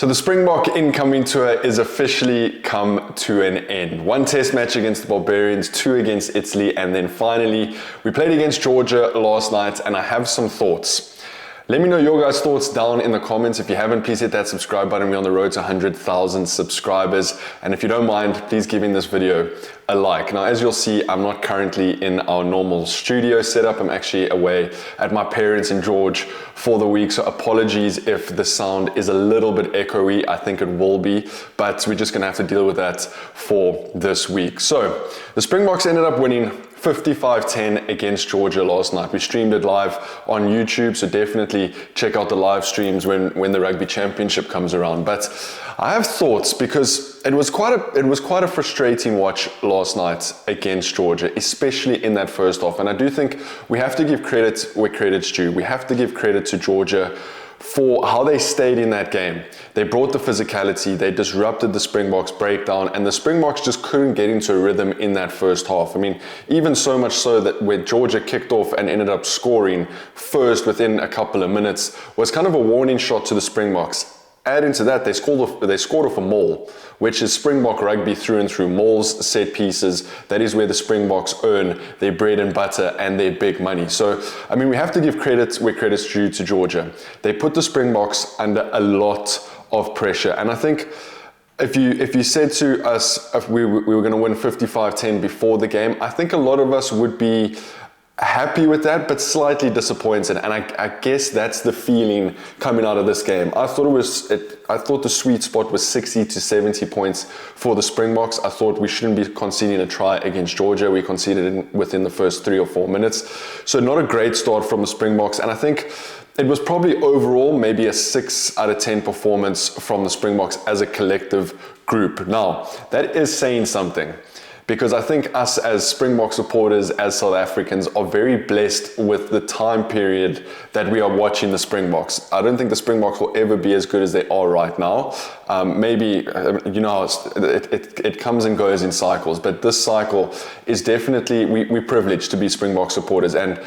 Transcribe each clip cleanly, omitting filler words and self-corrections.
So the Springbok incoming tour is officially come to an end. One test match against the Barbarians, two against Italy, and then finally we played against Georgia last night, and I have some thoughts. Let me know your guys' thoughts down in the comments. If you haven't, please hit that subscribe button. We're on the road to 100,000 subscribers. And if you don't mind, please give this video a like. Now, as you'll see, I'm not currently in our normal studio setup. I'm actually away at my parents in George for the week. So apologies if the sound is a little bit echoey. I think it will be, but we're just gonna have to deal with that for this week. So the Springboks ended up winning 55-10 against Georgia last night. We streamed it live on YouTube, so definitely check out the live streams when the Rugby Championship comes around. But I have thoughts because it was quite a frustrating watch last night against Georgia, especially in that first half. And I do think we have to give credit where credit's due. We have to give credit to Georgia for how they stayed in that game. They brought the physicality, they disrupted the Springboks breakdown, and the Springboks just couldn't get into a rhythm in that first half. I mean, even so much so that where Georgia kicked off and ended up scoring first within a couple of minutes was kind of a warning shot to the Springboks. Add into that, they scored off a maul, which is Springbok rugby through and through. Mauls, set pieces, that is where the Springboks earn their bread and butter and their big money. So, I mean, we have to give credit where credit's due to Georgia. They put the Springboks under a lot of pressure. And I think if you said to us if we were going to win 55-10 before the game, I think a lot of us would be happy with that, but slightly disappointed, and I guess that's the feeling coming out of this game. I thought the sweet spot was 60 to 70 points for the Springboks. I thought we shouldn't be conceding a try against Georgia. We conceded it within the first 3 or 4 minutes, so not a great start from the Springboks. And I think it was probably overall maybe a 6 out of 10 performance from the Springboks as a collective group. Now, that is saying something, because I think us as Springbok supporters, as South Africans, are very blessed with the time period that we are watching the Springboks. I don't think the Springboks will ever be as good as they are right now. Maybe, you know, it comes and goes in cycles, but this cycle is definitely, we're privileged to be Springbok supporters. And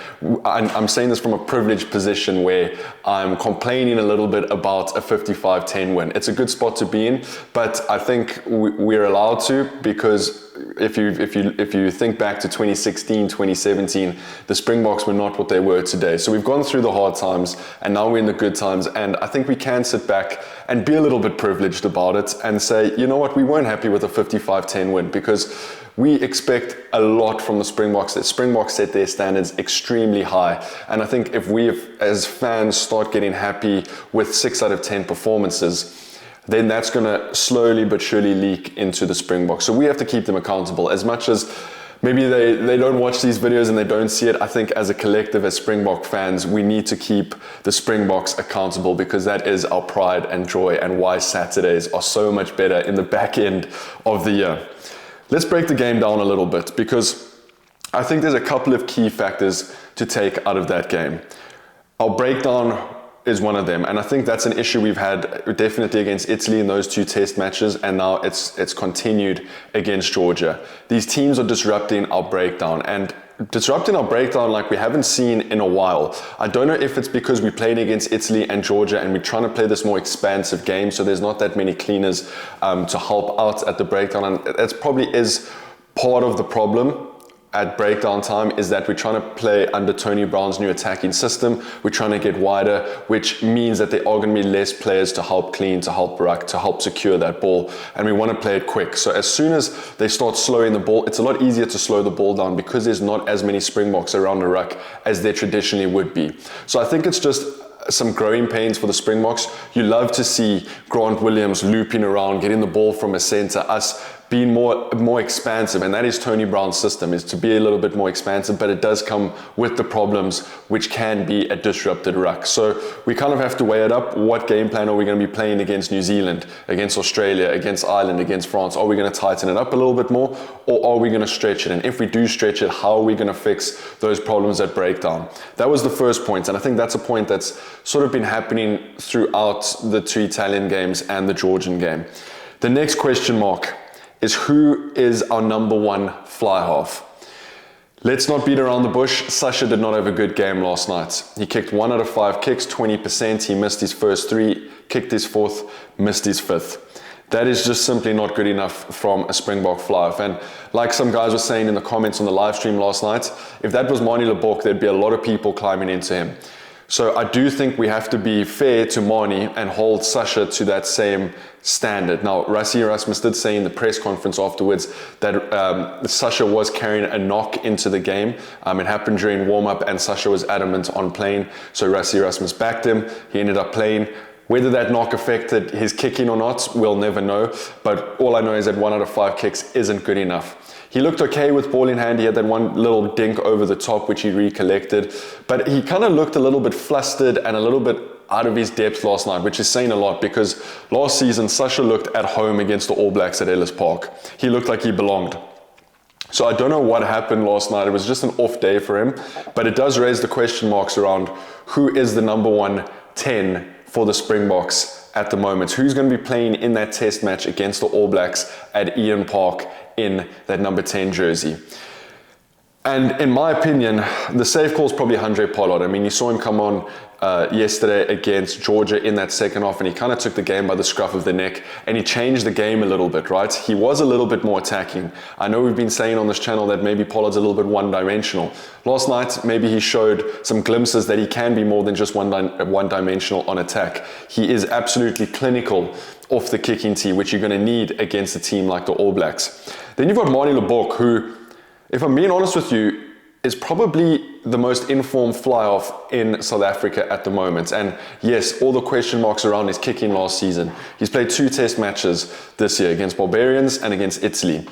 I'm saying this from a privileged position where I'm complaining a little bit about a 55-10 win. It's a good spot to be in, but I think we're allowed to, because if you think back to 2016, 2017, the Springboks were not what they were today. So we've gone through the hard times and now we're in the good times, and I think we can sit back and be a little bit privileged about it and say, you know what, we weren't happy with a 55-10 win because we expect a lot from the Springboks. The Springboks set their standards extremely high, and I think if we as fans start getting happy with 6 out of 10 performances, then that's going to slowly but surely leak into the Springboks. So we have to keep them accountable. As much as maybe they don't watch these videos and they don't see it, I think as a collective, as Springbok fans, we need to keep the Springboks accountable, because that is our pride and joy and why Saturdays are so much better in the back end of the year. Let's break the game down a little bit, because I think there's a couple of key factors to take out of that game. Our breakdown is one of them, and I think that's an issue we've had definitely against Italy in those 2 test matches, and now it's continued against Georgia. These teams are disrupting our breakdown, and disrupting our breakdown like we haven't seen in a while. I don't know if it's because we played against Italy and Georgia and we're trying to play this more expansive game, so there's not that many cleaners to help out at the breakdown, and that's probably is part of the problem at breakdown time, is that we're trying to play under Tony Brown's new attacking system. We're trying to get wider, which means that there are going to be less players to help clean, to help ruck, to help secure that ball, and we want to play it quick. So as soon as they start slowing the ball, it's a lot easier to slow the ball down because there's not as many Springboks around the ruck as there traditionally would be. So I think it's just some growing pains for the Springboks. You love to see Grant Williams looping around, getting the ball from a center, us being more expansive, and that is Tony Brown's system, is to be a little bit more expansive, but it does come with the problems which can be a disrupted ruck. So we kind of have to weigh it up. What game plan are we going to be playing against New Zealand, against Australia, against Ireland, against France? Are we going to tighten it up a little bit more, or are we going to stretch it? And if we do stretch it, how are we going to fix those problems at breakdown? That was the first point, and I think that's a point that's sort of been happening throughout the 2 Italian games and the Georgian game. The next question mark is, who is our number 1 fly half? Let's not beat around the bush. Sasha did not have a good game last night. He kicked 1 out of 5 kicks, 20%. He missed his first 3, kicked his 4th, missed his 5th. That is just simply not good enough from a Springbok fly-off. And like some guys were saying in the comments on the live stream last night, if that was Manie Lebok, there'd be a lot of people climbing into him. So I do think we have to be fair to Manie and hold Sasha to that same standard. Now, Rassie Erasmus did say in the press conference afterwards that Sasha was carrying a knock into the game. It happened during warm-up and Sasha was adamant on playing. So Rassie Erasmus backed him. He ended up playing. Whether that knock affected his kicking or not, we'll never know. But all I know is that 1 out of 5 kicks isn't good enough. He looked okay with ball in hand. He had that one little dink over the top, which he recollected. But he kind of looked a little bit flustered and a little bit out of his depth last night, which is saying a lot because last season, Sasha looked at home against the All Blacks at Ellis Park. He looked like he belonged. So I don't know what happened last night. It was just an off day for him. But it does raise the question marks around who is the number 1 10 for the Springboks at the moment. Who's going to be playing in that test match against the All Blacks at Eden Park in that number 10 jersey? And in my opinion, the safe call is probably Andre Pollard. I mean, you saw him come on yesterday against Georgia in that second half, and he kind of took the game by the scruff of the neck, and he changed the game a little bit, right? He was a little bit more attacking. I know we've been saying on this channel that maybe Pollard's a little bit one-dimensional. Last night, maybe he showed some glimpses that he can be more than just one-dimensional on attack. He is absolutely clinical off the kicking tee, which you're going to need against a team like the All Blacks. Then you've got Manie Lebok, who, if I'm being honest with you, is probably the most informed fly-off in South Africa at the moment. And yes, all the question marks around his kicking last season. He's played 2 test matches this year against Barbarians and against Italy.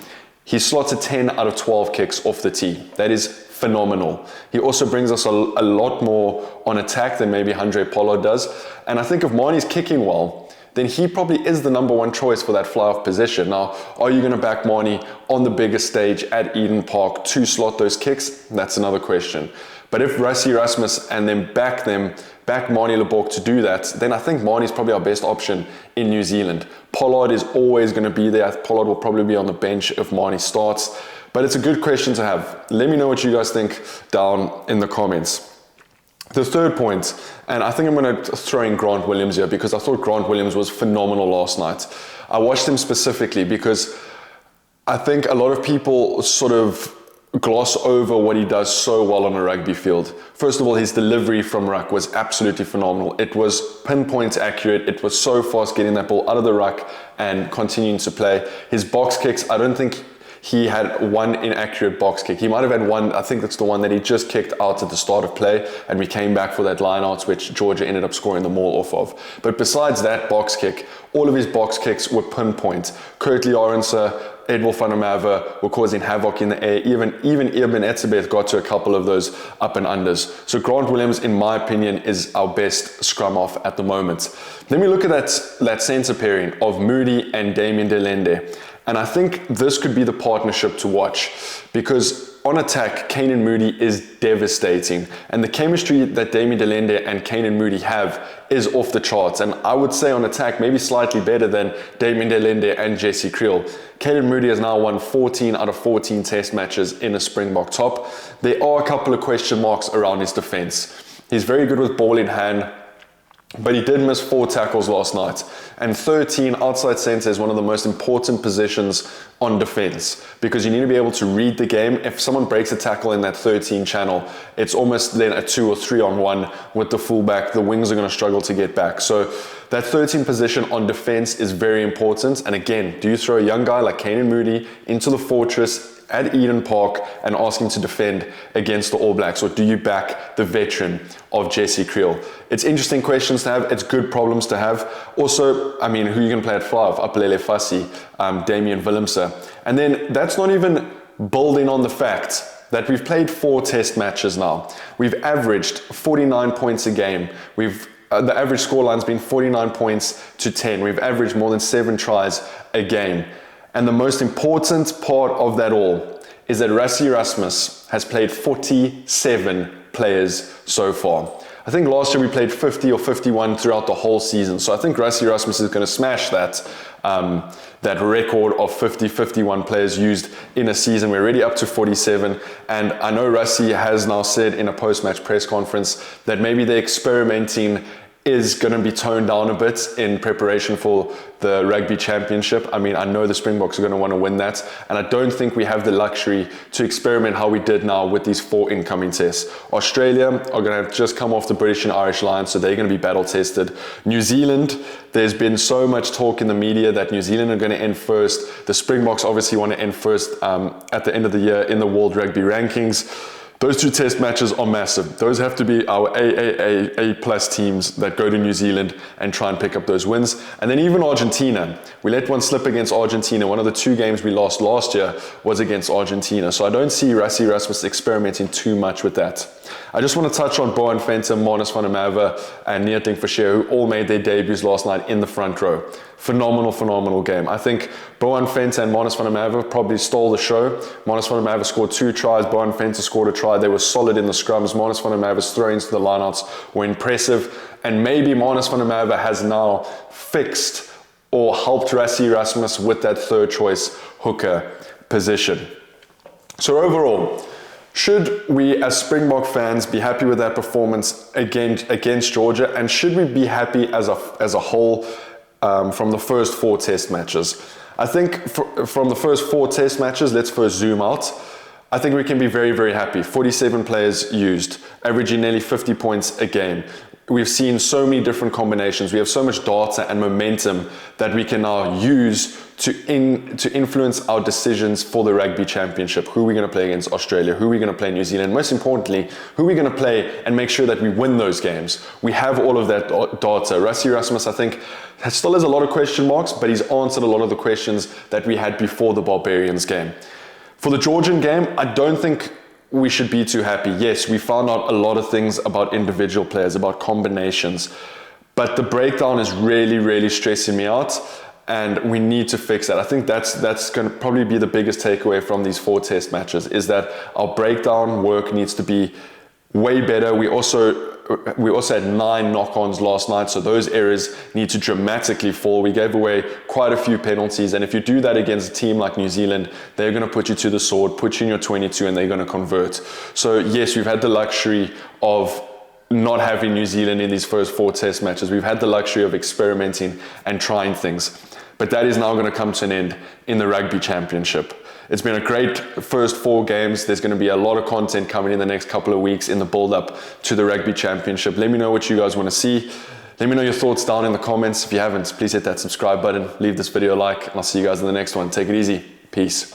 He slotted 10 out of 12 kicks off the tee. That is phenomenal. He also brings us a lot more on attack than maybe Andre Pollard does. And I think if Manie's kicking well, then he probably is the number 1 choice for that fly-off position. Now, are you going to back Manie on the biggest stage at Eden Park to slot those kicks? That's another question. But if Rassie Erasmus and then back Manie Lebok to do that, then I think Manie's probably our best option in New Zealand. Pollard is always going to be there. Pollard will probably be on the bench if Manie starts. But it's a good question to have. Let me know what you guys think down in the comments. The third point, and I think I'm going to throw in Grant Williams here because I thought Grant Williams was phenomenal last night. I watched him specifically because I think a lot of people sort of gloss over what he does so well on a rugby field. First of all, his delivery from ruck was absolutely phenomenal. It was pinpoint accurate. It was so fast getting that ball out of the ruck and continuing to play. His box kicks, I don't think he had one inaccurate box kick. He might have had one, I think that's the one that he just kicked out at the start of play, and we came back for that line out, which Georgia ended up scoring the maul off of. But besides that box kick, all of his box kicks were pinpoint. Curtly Orense, Edwil van der Merwe were causing havoc in the air. Even Eben Etzebeth got to a couple of those up and unders. So Grant Williams, in my opinion, is our best scrum half at the moment. Then we look at that centre pairing of Moody and Damien Delende. And I think this could be the partnership to watch because on attack, Canan Moody is devastating. And the chemistry that Damien Delende and Canan Moody have is off the charts. And I would say on attack, maybe slightly better than Damien Delende and Jesse Kriel. Canan Moody has now won 14 out of 14 test matches in a Springbok top. There are a couple of question marks around his defense. He's very good with ball in hand, but he did miss 4 tackles last night. And 13 outside centre is one of the most important positions on defense because you need to be able to read the game. If someone breaks a tackle in that 13 channel, it's almost then a 2 or 3 on 1 with the fullback. The wings are going to struggle to get back. So that 13 position on defense is very important. And again, do you throw a young guy like Canan Moody into the fortress at Eden Park and ask him to defend against the All Blacks, or do you back the veteran of Jesse Kriel? It's interesting questions to have. It's good problems to have. Also, I mean, who are you going to play at 5? Apelele Fassi, Damian Willemse. And then that's not even building on the fact that we've played 4 test matches now. We've averaged 49 points a game. The average scoreline's been 49 points to 10. We've averaged more than 7 tries a game. And the most important part of that all is that Rassie Erasmus has played 47 players so far. I think last year we played 50 or 51 throughout the whole season. So I think Rassie Erasmus is going to smash that record of 50, 51 players used in a season. We're already up to 47. And I know Rassie has now said in a post-match press conference that maybe they're experimenting is going to be toned down a bit in preparation for the Rugby Championship. I mean, I know the Springboks are going to want to win that, and I don't think we have the luxury to experiment how we did now with these 4 incoming tests. Australia are going to have just come off the British and Irish Lions, so they're going to be battle tested. New Zealand, there's been so much talk in the media that New Zealand are going to end first. The Springboks obviously want to end first at the end of the year in the World Rugby rankings. Those 2 test matches are massive. Those have to be our A plus teams that go to New Zealand and try and pick up those wins. And then even Argentina. We let one slip against Argentina. One of the 2 games we lost last year was against Argentina. So I don't see Rassie Erasmus experimenting too much with that. I just want to touch on Bohan Venter, Marnus van der Merwe, and Neertink Fischer, who all made their debuts last night in the front row. Phenomenal game. I think Bohan Venter and Marnus van der Merwe probably stole the show. Marnus van der Merwe scored 2 tries, Bohan Venter scored a try. They were solid in the scrums. Marnus van der Merwe's throw-ins to the lineouts were impressive. And maybe Marnus van der Merwe has now fixed or helped Rassie Erasmus with that 3rd choice hooker position. So overall, should we as Springbok fans be happy with that performance against Georgia? And should we be happy as a whole from the first 4 test matches? I think from the first 4 test matches, let's first zoom out. I think we can be very, very happy. 47 players used, averaging nearly 50 points a game. We've seen so many different combinations. We have so much data and momentum that we can now use to influence our decisions for the Rugby Championship. Who are we going to play against Australia? Who are we going to play New Zealand? Most importantly, who are we going to play and make sure that we win those games? We have all of that data. Rassie Erasmus, I think, still has a lot of question marks, but he's answered a lot of the questions that we had before the Barbarians game. For the Georgian game, I don't think we should be too happy. Yes, we found out a lot of things about individual players, about combinations, but the breakdown is really stressing me out, and we need to fix that. I think that's going to probably be the biggest takeaway from these 4 test matches, is that our breakdown work needs to be way better. We also had 9 knock-ons last night, so those errors need to dramatically fall. We gave away quite a few penalties, and if you do that against a team like New Zealand, they're going to put you to the sword, put you in your 22, and they're going to convert. So yes, we've had the luxury of not having New Zealand in these first 4 test matches. We've had the luxury of experimenting and trying things, but that is now going to come to an end in the Rugby Championship. It's been a great first 4 games. There's going to be a lot of content coming in the next couple of weeks in the build-up to the Rugby Championship. Let me know what you guys want to see. Let me know your thoughts down in the comments. If you haven't, please hit that subscribe button, leave this video a like, and I'll see you guys in the next one. Take it easy. Peace.